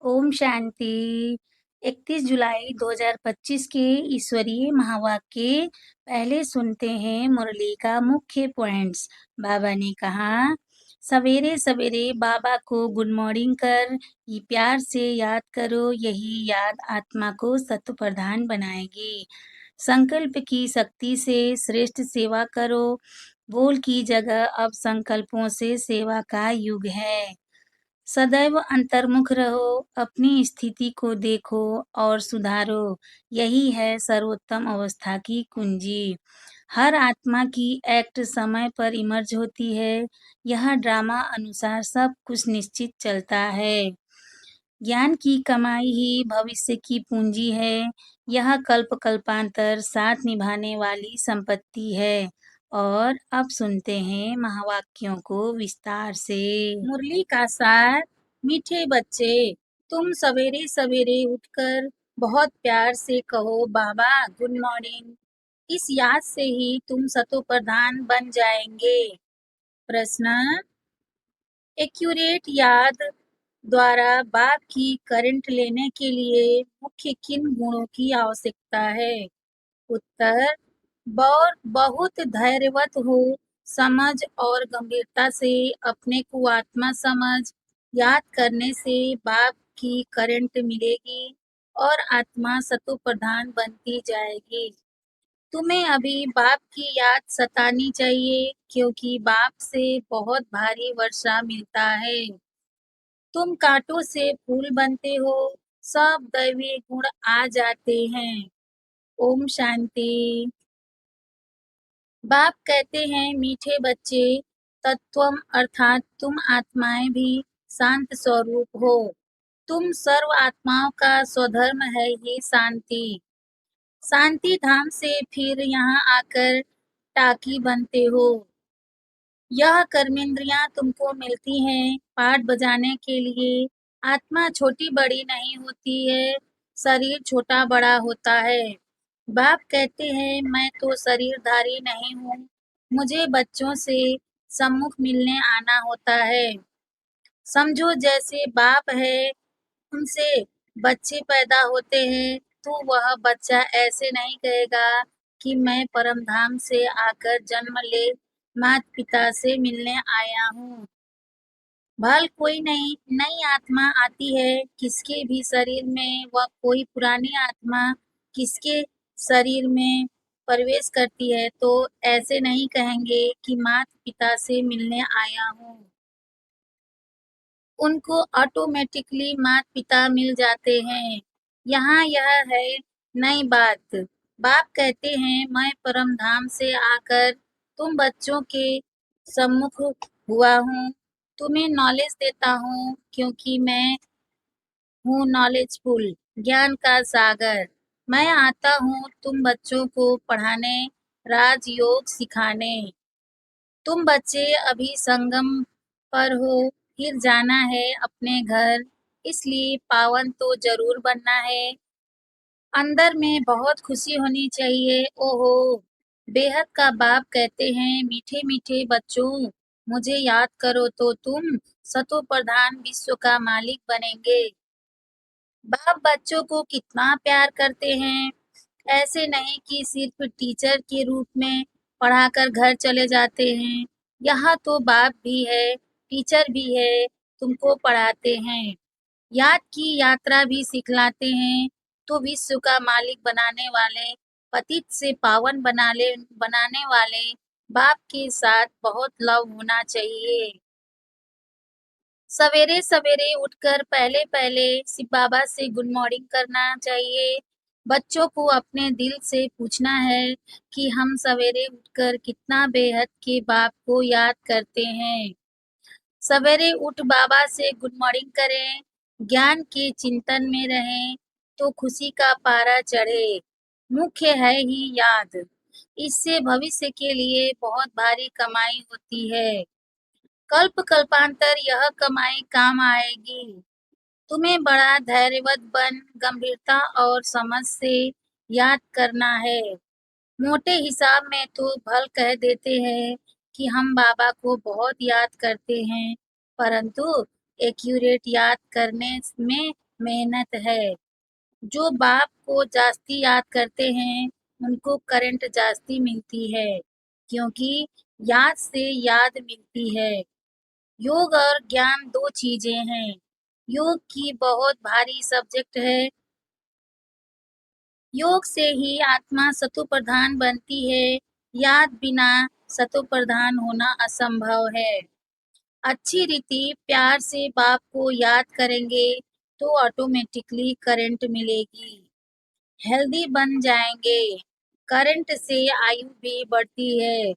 ओम शांति। 31 जुलाई 2025 के ईश्वरीय महावाक्य पहले सुनते हैं मुरली का मुख्य पॉइंट्स। बाबा ने कहा, सवेरे सवेरे बाबा को गुड मॉर्निंग कर ये प्यार से याद करो, यही याद आत्मा को सत्व प्रधान बनाएगी। संकल्प की शक्ति से श्रेष्ठ सेवा करो। बोल की जगह अब संकल्पों से सेवा का युग है। सदैव अंतर्मुख रहो, अपनी स्थिति को देखो और सुधारो, यही है सर्वोत्तम अवस्था की कुंजी। हर आत्मा की एक्ट समय पर इमर्ज होती है, यह ड्रामा अनुसार सब कुछ निश्चित चलता है। ज्ञान की कमाई ही भविष्य की पूंजी है, यह कल्प कल्पांतर साथ निभाने वाली संपत्ति है। और अब सुनते हैं महावाक्यों को विस्तार से। मुरली का सार। मीठे बच्चे, तुम सवेरे सवेरे उठकर बहुत प्यार से कहो बाबा गुड मॉर्निंग। इस याद से ही तुम सतो प्रधान बन जाएंगे। प्रश्न, एक्यूरेट याद द्वारा बाप की करंट लेने के लिए मुख्य किन गुणों की आवश्यकता है? उत्तर, बहुत धैर्यवत हो, समझ और गंभीरता से अपने को आत्मा समझ याद करने से बाप की करंट मिलेगी और आत्मा सतो प्रधान बनती जाएगी। तुम्हें अभी बाप की याद सतानी चाहिए, क्योंकि बाप से बहुत भारी वर्षा मिलता है। तुम कांटों से फूल बनते हो, सब दैवीय गुण आ जाते हैं। ओम शांति। बाप कहते हैं, मीठे बच्चे, तत्वम अर्थात तुम आत्माएं भी शांत स्वरूप हो। तुम सर्व आत्माओं का स्वधर्म है ये शांति। शांति धाम से फिर यहाँ आकर टाकी बनते हो। यह कर्मेंद्रियां तुमको मिलती हैं पाठ बजाने के लिए। आत्मा छोटी बड़ी नहीं होती है, शरीर छोटा बड़ा होता है। बाप कहते हैं, मैं तो शरीरधारी नहीं हूँ, मुझे बच्चों से सम्मुख मिलने आना होता है। समझो जैसे बाप है, उनसे बच्चे पैदा होते हैं, तो वह बच्चा ऐसे नहीं कहेगा कि मैं परम धाम से आकर जन्म ले माता पिता से मिलने आया हूँ। भल कोई नई आत्मा आती है किसके भी शरीर में, वह कोई पुरानी आत्मा किसके शरीर में प्रवेश करती है, तो ऐसे नहीं कहेंगे कि माता पिता से मिलने आया हूँ। उनको ऑटोमेटिकली माता पिता मिल जाते हैं। यहाँ यह है नई बात। बाप कहते हैं, मैं परम धाम से आकर तुम बच्चों के सम्मुख हुआ हूँ, तुम्हें नॉलेज देता हूँ, क्योंकि मैं हूँ नॉलेजफुल, ज्ञान का सागर। मैं आता हूँ तुम बच्चों को पढ़ाने, राजयोग सिखाने। तुम बच्चे अभी संगम पर हो, फिर जाना है अपने घर, इसलिए पावन तो जरूर बनना है। अंदर में बहुत खुशी होनी चाहिए। ओहो, बेहद का बाप कहते हैं, मीठे मीठे बच्चों, मुझे याद करो तो तुम सतो प्रधान विश्व का मालिक बनेंगे। बाप बच्चों को कितना प्यार करते हैं। ऐसे नहीं कि सिर्फ टीचर के रूप में पढ़ाकर घर चले जाते हैं। यहाँ तो बाप भी है, टीचर भी है, तुमको पढ़ाते हैं, याद की यात्रा भी सिखलाते हैं। तो विश्व का मालिक बनाने वाले, पतित से पावन बनाने वाले बाप के साथ बहुत लव होना चाहिए। सवेरे सवेरे उठकर पहले पहले शिव बाबा से गुड मॉर्निंग करना चाहिए। बच्चों को अपने दिल से पूछना है कि हम सवेरे उठकर कितना बेहद के बाप को याद करते हैं। सवेरे उठ बाबा से गुड मॉर्निंग करें, ज्ञान के चिंतन में रहें, तो खुशी का पारा चढ़े। मुख्य है ही याद, इससे भविष्य के लिए बहुत भारी कमाई होती है। कल्प कल्पांतर यह कमाई काम आएगी। तुम्हें बड़ा धैर्यवत बन गंभीरता और समझ से याद करना है। मोटे हिसाब में तो भल कह देते हैं कि हम बाबा को बहुत याद करते हैं, परंतु एक्यूरेट याद करने में मेहनत है। जो बाप को जास्ती याद करते हैं, उनको करंट जास्ती मिलती है, क्योंकि याद से याद मिलती है। योग और ज्ञान 2 चीज़ें हैं। योग की बहुत भारी सब्जेक्ट है। योग से ही आत्मा सतोप्रधान बनती है। याद बिना सतोप्रधान होना असंभव है। अच्छी रीति प्यार से बाप को याद करेंगे तो ऑटोमेटिकली करंट मिलेगी। हेल्दी बन जाएंगे। करंट से आयु भी बढ़ती है।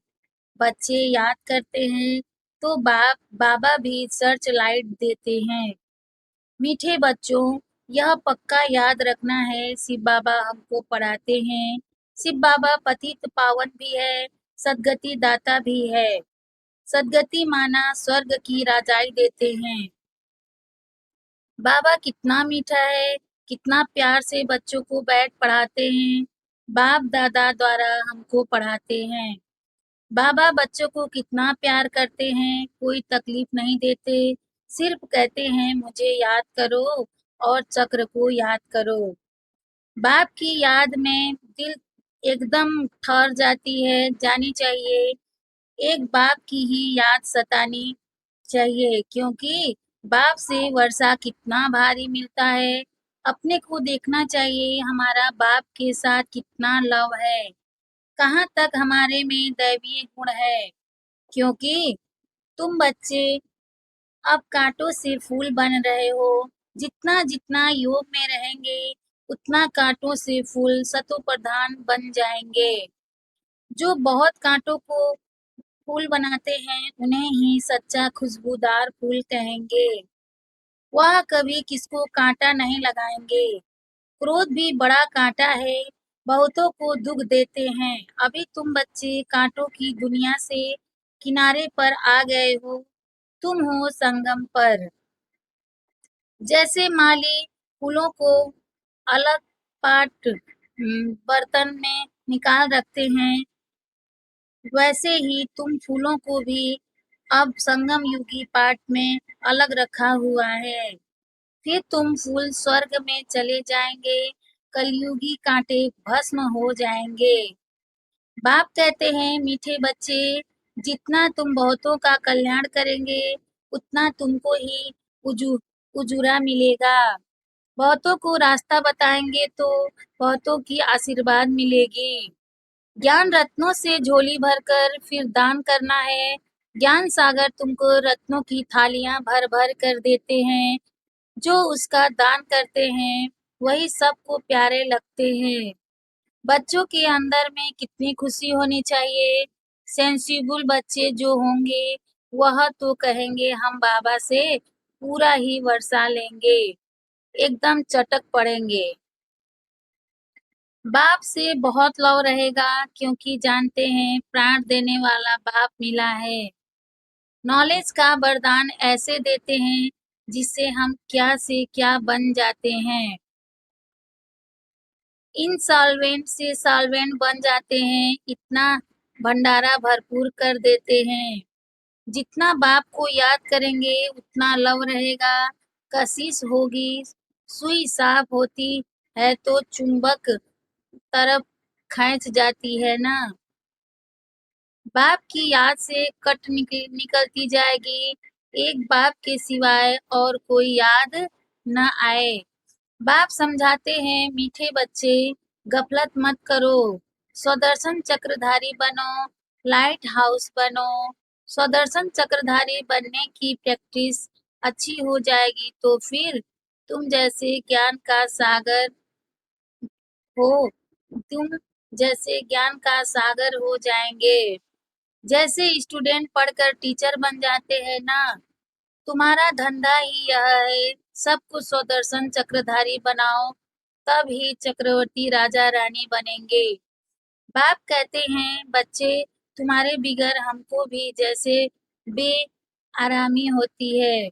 बच्चे याद करते हैं तो बाबा भी सर्च लाइट देते हैं। मीठे बच्चों, यह पक्का याद रखना है, शिव बाबा हमको पढ़ाते हैं। शिव बाबा पतित पावन भी है, सद्गति दाता भी है। सद्गति माना स्वर्ग की राजाई देते हैं। बाबा कितना मीठा है, कितना प्यार से बच्चों को बैठ पढ़ाते हैं। बाप दादा द्वारा हमको पढ़ाते हैं। बाबा बच्चों को कितना प्यार करते हैं, कोई तकलीफ नहीं देते, सिर्फ कहते हैं मुझे याद करो और चक्र को याद करो। बाप की याद में दिल एकदम ठहर जाती है, जानी चाहिए। एक बाप की ही याद सतानी चाहिए, क्योंकि बाप से वर्षा कितना भारी मिलता है। अपने को देखना चाहिए हमारा बाप के साथ कितना लव है, कहाँ तक हमारे में दैवीय गुण है। क्योंकि तुम बच्चे अब कांटों से फूल बन रहे हो। जितना जितना योग में रहेंगे, उतना कांटों से फूल सतोप्रधान बन जाएंगे। जो बहुत कांटों को फूल बनाते हैं, उन्हें ही सच्चा खुशबूदार फूल कहेंगे। वह कभी किसको कांटा नहीं लगाएंगे। क्रोध भी बड़ा कांटा है, बहुतों को दुख देते हैं। अभी तुम बच्चे कांटों की दुनिया से किनारे पर आ गए हो, तुम हो संगम पर। जैसे माली फूलों को अलग पाट बर्तन में निकाल रखते हैं, वैसे ही तुम फूलों को भी अब संगम युगी पाठ में अलग रखा हुआ है। फिर तुम फूल स्वर्ग में चले जाएंगे, कलयुगी कांटे भस्म हो जाएंगे। बाप कहते हैं मीठे बच्चे, जितना तुम बहुतों का कल्याण करेंगे, उतना तुमको ही उजू उजूरा मिलेगा। बहुतों को रास्ता बताएंगे तो बहुतों की आशीर्वाद मिलेगी। ज्ञान रत्नों से झोली भरकर फिर दान करना है। ज्ञान सागर तुमको रत्नों की थालियां भर भर कर देते हैं। जो उसका दान करते हैं, वही सबको प्यारे लगते हैं। बच्चों के अंदर में कितनी खुशी होनी चाहिए। सेंसिबल बच्चे जो होंगे, वह तो कहेंगे हम बाबा से पूरा ही वर्षा लेंगे, एकदम चटक पड़ेंगे। बाप से बहुत लव रहेगा, क्योंकि जानते हैं प्राण देने वाला बाप मिला है। नॉलेज का वरदान ऐसे देते हैं, जिससे हम क्या से क्या बन जाते हैं। इनसॉल्वेंट से सॉल्वेंट बन जाते हैं, इतना भंडारा भरपूर कर देते हैं। जितना बाप को याद करेंगे, उतना लव रहेगा, कशिश होगी। सुई साफ होती है तो चुंबक तरफ खींच जाती है ना। बाप की याद से कट निकलती जाएगी, एक बाप के सिवाय और कोई याद न आए। बाप समझाते हैं मीठे बच्चे, गफलत मत करो, स्वदर्शन चक्रधारी बनो, लाइट हाउस बनो। स्वदर्शन चक्रधारी बनने की प्रैक्टिस अच्छी हो जाएगी तो फिर तुम जैसे ज्ञान का सागर हो तुम जैसे ज्ञान का सागर हो जाएंगे। जैसे स्टूडेंट पढ़कर टीचर बन जाते हैं ना, तुम्हारा धंधा ही यह है, सबको स्वदर्शन चक्रधारी बनाओ, तब ही चक्रवर्ती राजा रानी बनेंगे। बाप कहते हैं बच्चे, तुम्हारे बिगर हमको भी जैसे बेआरामी होती है।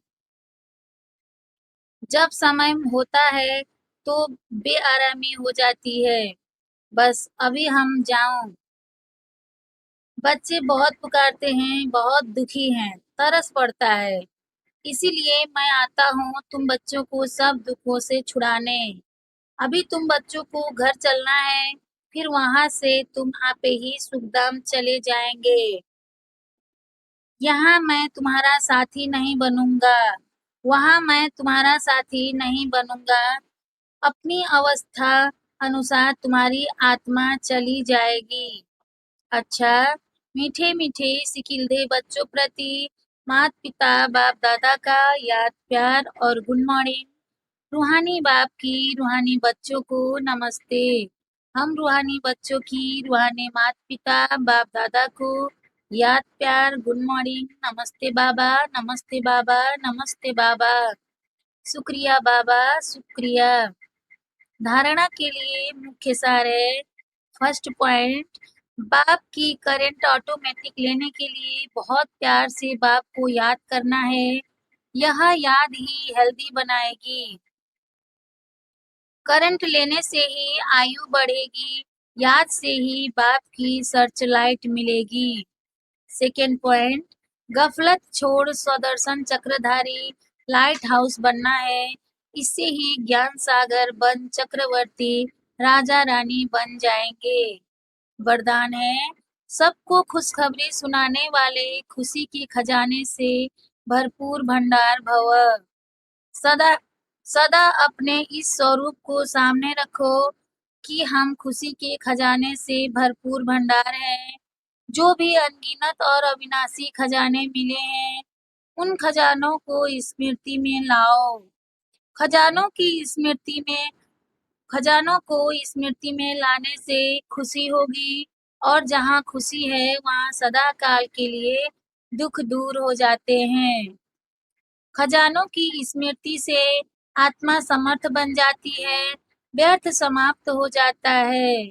जब समय होता है तो बेआरामी हो जाती है। बस अभी हम जाऊं। बच्चे बहुत पुकारते हैं, बहुत दुखी हैं, तरस पड़ता है। इसीलिए मैं आता हूँ तुम बच्चों को सब दुखों से छुड़ाने। अभी तुम बच्चों को घर चलना है, फिर वहां से तुम आपे ही सुखधाम चले जाएंगे। यहाँ मैं तुम्हारा साथी नहीं बनूंगा, वहां मैं तुम्हारा साथी नहीं बनूंगा। अपनी अवस्था अनुसार तुम्हारी आत्मा चली जाएगी। अच्छा, मीठे-मीठे सिकिलधे बच्चों प्रति माता-पिता, बाप-दादा का याद, प्यार और गुड मॉर्निंग। रूहानी बाप की रूहानी बच्चों को नमस्ते। हम रूहानी बच्चों की रूहानी माता-पिता, बाप-दादा को याद, प्यार, गुड मॉर्निंग, नमस्ते बाबा, नमस्ते बाबा, नमस्ते बाबा। शुक्रिया बाबा, शुक्रिया। धारणा के लिए मुख्य सार है। फर्स्ट पॉइंट, बाप की करंट ऑटोमेटिक लेने के लिए बहुत प्यार से बाप को याद करना है। यह याद ही हेल्दी बनाएगी। करंट लेने से ही आयु बढ़ेगी, याद से ही बाप की सर्च लाइट मिलेगी। सेकेंड पॉइंट, गफलत छोड़ स्वदर्शन चक्रधारी लाइट हाउस बनना है। इससे ही ज्ञान सागर बन चक्रवर्ती राजा रानी बन जाएंगे। वरदान है, सबको खुशखबरी सुनाने वाले खुशी के खजाने से भरपूर भंडार भव। सदा सदा अपने इस स्वरूप को सामने रखो कि हम खुशी के खजाने से भरपूर भंडार हैं। जो भी अनगिनत और अविनाशी खजाने मिले हैं, उन खजानों को स्मृति में लाओ। खजानों की स्मृति में खजानों को स्मृति में लाने से खुशी होगी, और जहाँ खुशी है वहाँ सदा काल के लिए दुख दूर हो जाते हैं। खजानों की स्मृति से आत्मा समर्थ बन जाती है, व्यर्थ समाप्त हो जाता है।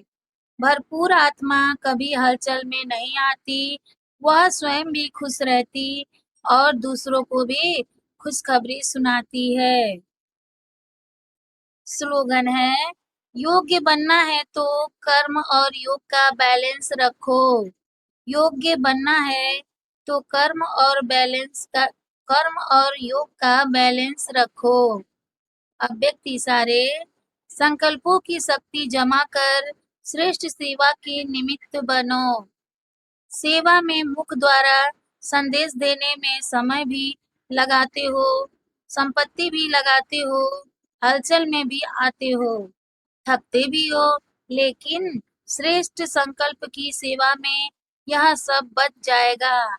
भरपूर आत्मा कभी हलचल में नहीं आती, वह स्वयं भी खुश रहती और दूसरों को भी खुशखबरी सुनाती है। स्लोगन है, योग्य बनना है तो कर्म और योग का बैलेंस रखो। योग्य बनना है तो कर्म और योग का बैलेंस रखो। अब व्यक्ति सारे संकल्पों की शक्ति जमा कर श्रेष्ठ सेवा के निमित्त बनो। सेवा में मुख द्वारा संदेश देने में समय भी लगाते हो, संपत्ति भी लगाते हो, हलचल में भी आते हो, थकते भी हो, लेकिन श्रेष्ठ संकल्प की सेवा में यह सब बच जाएगा।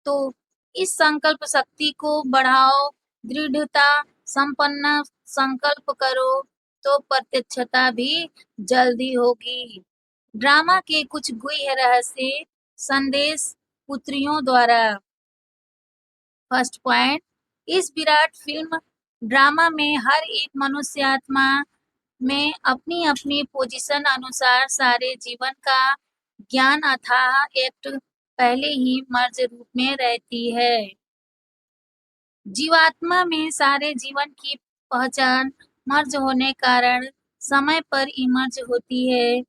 तो इस संकल्प शक्ति को बढ़ाओ, दृढ़ता संपन्न संकल्प करो, तो प्रत्यक्षता भी जल्दी होगी। ड्रामा के कुछ गुह्य रहस्य संदेश पुत्रियों द्वारा। फर्स्ट पॉइंट, इस विराट फिल्म ड्रामा में हर एक मनुष्य आत्मा में अपनी अपनी पोजीशन अनुसार सारे जीवन का ज्ञान अथाह एक्ट पहले ही मर्ज रूप में रहती है। जीवात्मा में सारे जीवन की पहचान मर्ज होने कारण समय पर इमर्ज होती है।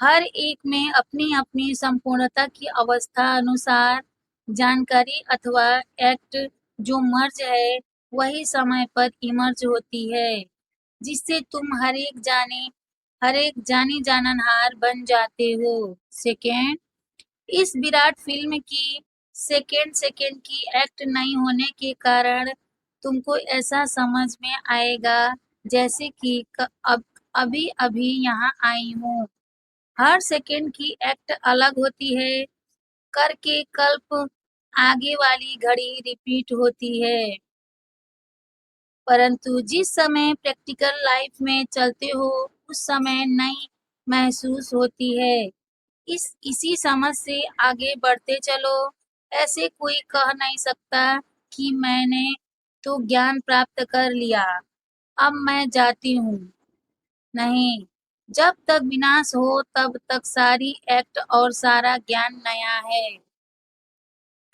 हर एक में अपनी अपनी संपूर्णता की अवस्था अनुसार जानकारी अथवा एक्ट जो मर्ज है, वही समय पर इमर्ज होती है, जिससे तुम हर एक जानी जाननहार बन जाते हो। सेकेंड, इस विराट फिल्म की सेकेंड सेकेंड की एक्ट नहीं होने के कारण तुमको ऐसा समझ में आएगा जैसे कि अब अभी अभी यहाँ आई हूँ। हर सेकंड की एक्ट अलग होती है, करके कल्प आगे वाली घड़ी रिपीट होती है। परंतु जिस समय प्रैक्टिकल लाइफ में चलते हो, उस समय नई महसूस होती है। इसी समझ से आगे बढ़ते चलो। ऐसे कोई कह नहीं सकता कि मैंने तो ज्ञान प्राप्त कर लिया, अब मैं जाती हूँ। नहीं, जब तक विनाश हो तब तक सारी एक्ट और सारा ज्ञान नया है।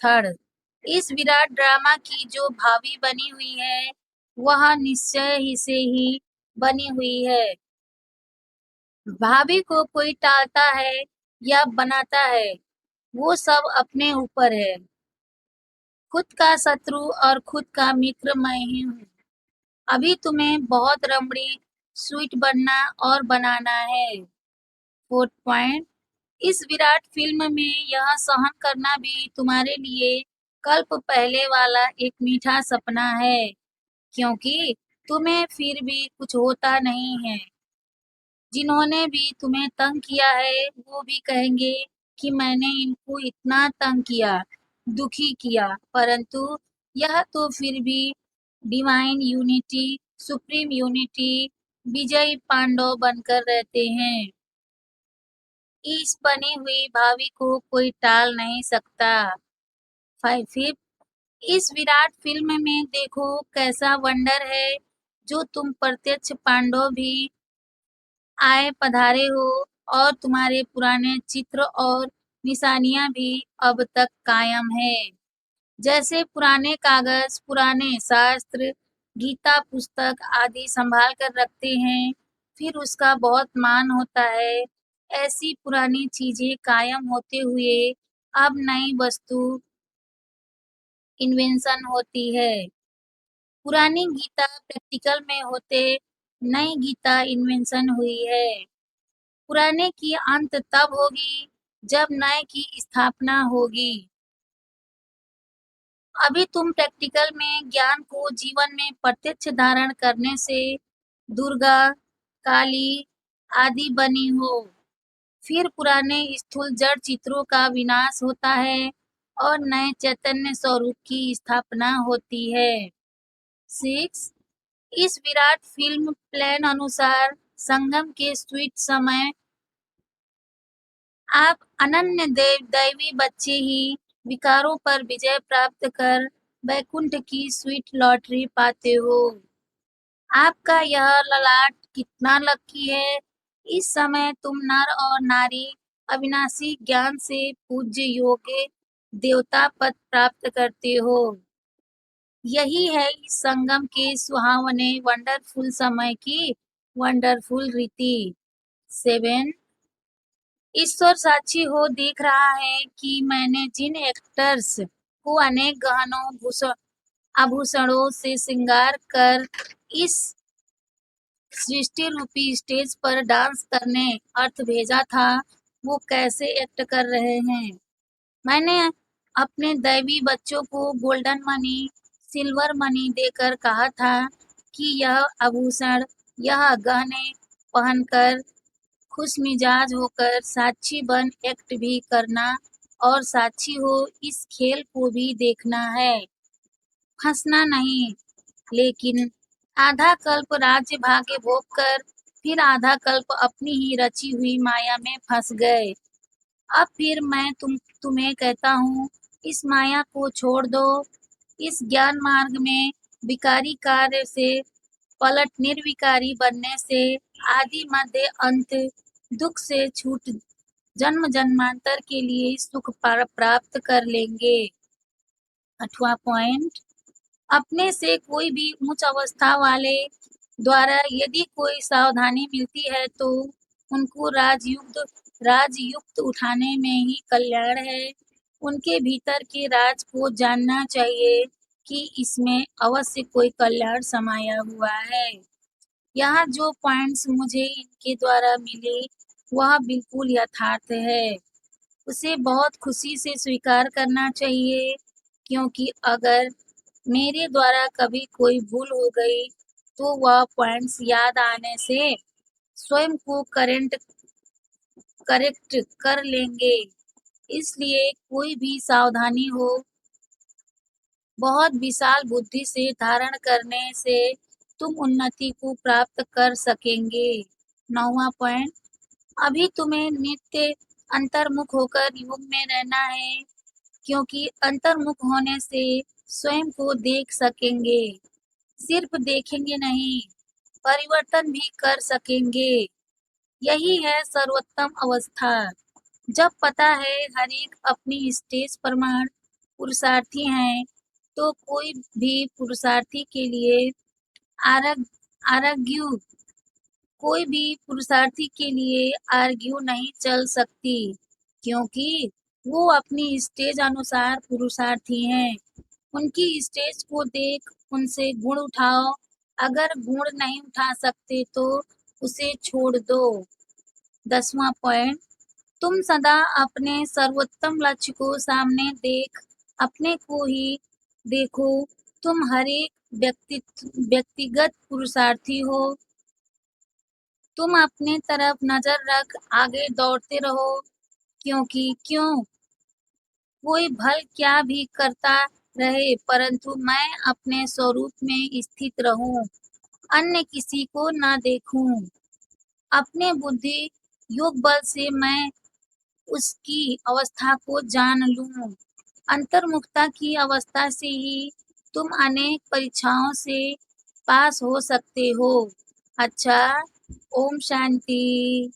थर्ड, इस विराट ड्रामा की जो भावी बनी हुई है, वह निश्चय ही से ही बनी हुई है। भावी को कोई टालता है या बनाता है, वो सब अपने ऊपर है। खुद का शत्रु और खुद का मित्र मैं ही हूँ। अभी तुम्हें बहुत रमणी स्वीट बनना और बनाना है। फोर्थ पॉइंट, इस विराट फिल्म में यह सहन करना भी तुम्हारे लिए कल्प पहले वाला एक मीठा सपना है, क्योंकि तुम्हें फिर भी कुछ होता नहीं है। जिन्होंने भी तुम्हें तंग किया है वो भी कहेंगे कि मैंने इनको इतना तंग किया, दुखी किया, परंतु यह तो फिर भी डिवाइन यूनिटी, सुप्रीम यूनिटी, विजय पांडव बनकर रहते हैं। इस बनी हुई भावी को कोई टाल नहीं सकता। फिफ्थ, इस विराट फिल्म में देखो कैसा वंडर है, जो तुम प्रत्यक्ष पांडव भी आए पधारे हो और तुम्हारे पुराने चित्र और निशानियां भी अब तक कायम है। जैसे पुराने कागज, पुराने शास्त्र, गीता पुस्तक आदि संभाल कर रखते हैं, फिर उसका बहुत मान होता है। ऐसी पुरानी चीजें कायम होते हुए अब नई वस्तु इन्वेंशन होती है। पुरानी गीता प्रैक्टिकल में होते नई गीता इन्वेंशन हुई है। पुराने की अंत तब होगी जब नए की स्थापना होगी। अभी तुम प्रैक्टिकल में ज्ञान को जीवन में प्रत्यक्ष धारण करने से दुर्गा, काली आदि बनी हो। फिर पुराने स्थूल जड़ चित्रों का विनाश होता है और नए चैतन्य स्वरूप की स्थापना होती है। 6, इस विराट फिल्म प्लान अनुसार संगम के स्वीट समय आप अनन्य दैवी बच्चे ही विकारों पर विजय प्राप्त कर वैकुंठ की स्वीट लॉटरी पाते हो। आपका यह ललाट कितना लकी है। इस समय तुम नर और नारी अविनाशी ज्ञान से पूज्य योग्य देवता पद प्राप्त करते हो। यही है इस संगम के सुहावने वंडरफुल समय की वंडरफुल रीति। 7, ईश्वर साक्षी हो देख रहा है कि मैंने जिन एक्टर्स को अनेक गहनों आभूषणों से श्रृंगार कर इस सृष्टि रूपी स्टेज पर डांस करने अर्थ भेजा था, वो कैसे एक्ट कर रहे हैं। मैंने अपने दैवी बच्चों को गोल्डन मनी, सिल्वर मनी देकर कहा था कि यह आभूषण, यह गहने पहनकर खुश मिजाज होकर साक्षी बन एक्ट भी करना और साक्षी हो इस खेल को भी देखना है, फंसना नहीं। लेकिन आधा कल्प राज्य भाग्य भोग कर फिर आधा कल्प अपनी ही रची हुई माया में फंस गए। अब फिर मैं तुम्हें कहता हूँ, इस माया को छोड़ दो। इस ज्ञान मार्ग में विकारी कार्य से पलट निर्विकारी बनने से आदि मध्य अंत दुख से छूट जन्म जन्मांतर के लिए सुख प्राप्त कर लेंगे। 8वां पॉइंट, अपने से कोई भी उच्च अवस्था वाले द्वारा यदि कोई सावधानी मिलती है तो उनको राजयुक्त उठाने में ही कल्याण है। उनके भीतर के राज को जानना चाहिए कि इसमें अवश्य कोई कल्याण समाया हुआ है। यहाँ जो पॉइंट्स मुझे इनके द्वारा मिले वह बिल्कुल यथार्थ है। उसे बहुत खुशी से स्वीकार करना चाहिए, क्योंकि अगर मेरे द्वारा कभी कोई भूल हो गई तो वह पॉइंट्स याद आने से स्वयं को करेक्ट कर लेंगे। इसलिए कोई भी सावधानी हो, बहुत विशाल बुद्धि से धारण करने से तुम उन्नति को प्राप्त कर सकेंगे। 9वां पॉइंट, अभी तुम्हें नित्य अंतर्मुख होकर युग में रहना है, क्योंकि अंतर्मुख होने से स्वयं को देख सकेंगे। सिर्फ देखेंगे नहीं, परिवर्तन भी कर सकेंगे। यही है सर्वोत्तम अवस्था। जब पता है हर एक अपनी स्टेज प्रमाण पुरुषार्थी हैं, तो कोई भी पुरुषार्थी के लिए आरग आरग्यू कोई भी पुरुषार्थी के लिए आर्ग्यू नहीं चल सकती, क्योंकि वो अपनी स्टेज अनुसार पुरुषार्थी हैं। उनकी स्टेज को देख उनसे गुण उठाओ। अगर गुण नहीं उठा सकते तो उसे छोड़ दो। 10वां पॉइंट, तुम सदा अपने सर्वोत्तम लक्ष्य को सामने देख अपने को ही देखो। तुम हर एक व्यक्तिगत पुरुषार्थी हो। तुम अपने तरफ नजर रख आगे दौड़ते रहो, क्योंकि कोई भल क्या भी करता रहे परंतु मैं अपने स्वरूप में स्थित रहूं, अन्य किसी को न देखूं। अपने बुद्धि योग बल से मैं उसकी अवस्था को जान लूं। अंतर्मुखता की अवस्था से ही तुम अनेक परीक्षाओं से पास हो सकते हो। अच्छा, ओम शांति।